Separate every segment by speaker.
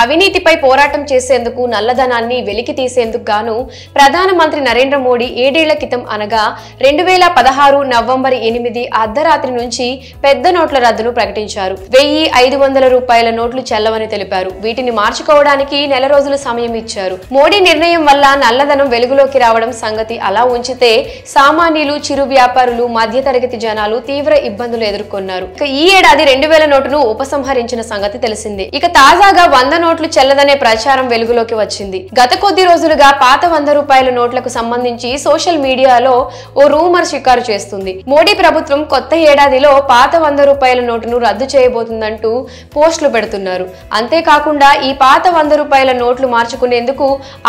Speaker 1: అవినీతిపై పోరాటం చేసేందుకు నల్లధనాన్ని వెలికి తీసేందుకు గాను ప్రధానమంత్రి నరేంద్ర మోడీ 7 ఏళ్ల క్రితం అనగా 2016 నవంబర్ 8 అర్ధరాత్రి నుంచి పెద్ద నోట్ల రద్దును ప్రకటించారు. 1500 రూపాయల నోట్లు చెల్లవని తెలిపారు. వీటిని మార్చుకోవడానికి నెల రోజుల సమయం ఇచ్చారు. మోడీ నిర్ణయం వల్ల నల్లధనం వెలుగులోకి రావడం సంగతి అలా ఉంచితే సామాన్యులు, చిరు వ్యాపారులు, మధ్యతరగతి జనాలు తీవ్ర ఇబ్బందులు ఎదుర్కొన్నారు. ఈ ఏడాది 2000 నోటును ఉపసంహరించిన సంగతి తెలిసిందే. ఇక తాజాగా 100 నోట్లు చెల్లదనే ప్రచారం వెలుగులోకి వచ్చింది. గత కొద్ది రోజులుగా పాత 100 రూపాయల నోట్లకు సంబంధించి సోషల్ మీడియాలో ఓ రూమర్ షికారు చేస్తుంది. మోడీ ప్రభుత్వం కొత్త ఏడాదిలో పాత 100 రూపాయల నోటును రద్దు చేయబోతుందంటూ పోస్టులు పెడుతున్నారు. అంతేకాకుండా ఈ పాత 100 రూపాయల నోట్లు మార్చుకునేందుకు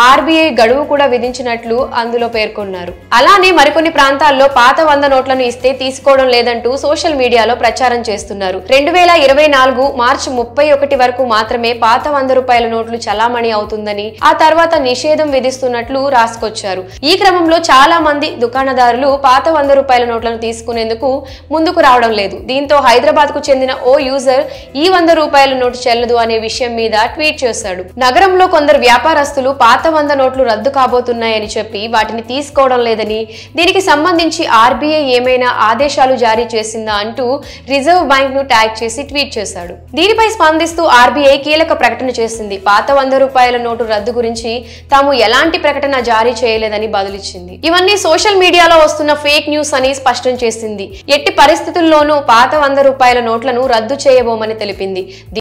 Speaker 1: ఆర్బీఐ గడువు కూడా విధించినట్లు అందులో పేర్కొన్నారు. అలానే మరికొన్ని ప్రాంతాల్లో పాత 100 నోట్లను ఇస్తే తీసుకోవడం లేదంటూ సోషల్ మీడియాలో ప్రచారం చేస్తున్నారు. 2024 మార్చి 31 వరకు మాత్రమే పాత 100 రూపాయల నోట్లు చలామణి అవుతుందని, ఆ తర్వాత నిషేధం విధిస్తున్నట్లు రాసుకొచ్చారు. ఈ క్రమంలో చాలా మంది దుకాణదారులు పాత 100 రూపాయల నోట్లను తీసుకునేందుకు ముందుకు రావడం లేదు. దీంతో హైదరాబాద్ కు చెందిన ఓ యూజర్ ఈ 100 రూపాయల నోటు చెల్లదు అనే విషయం మీద ట్వీట్ చేశాడు. నగరంలో కొందరు వ్యాపారస్తులు పాత 100 నోట్లు రద్దు కాబోతున్నాయని చెప్పి వాటిని తీసుకోవడం లేదని, దీనికి సంబంధించి ఆర్బీఐ ఏమైనా ఆదేశాలు జారీ చేసిందా అంటూ రిజర్వ్ బ్యాంక్ ను ట్యాగ్ చేసి ట్వీట్ చేశాడు. దీనిపై స్పందిస్తూ ఆర్బీఐ కీలక ప్రకటన చేసింది. పాత 100 రూపాయల నోటు రద్దు గురించి తాము ఎలాంటి ప్రకటన జారీ చేయలేదని బదులిచ్చింది. ఇవన్నీ సోషల్ మీడియాలో వస్తున్న ఫేక్ న్యూస్ అని స్పష్టం చేసింది. ఎట్టి పరిస్థితుల్లోనూ పాత 100 రూపాయల నోట్లను రద్దు చేయబోమని తెలిపింది.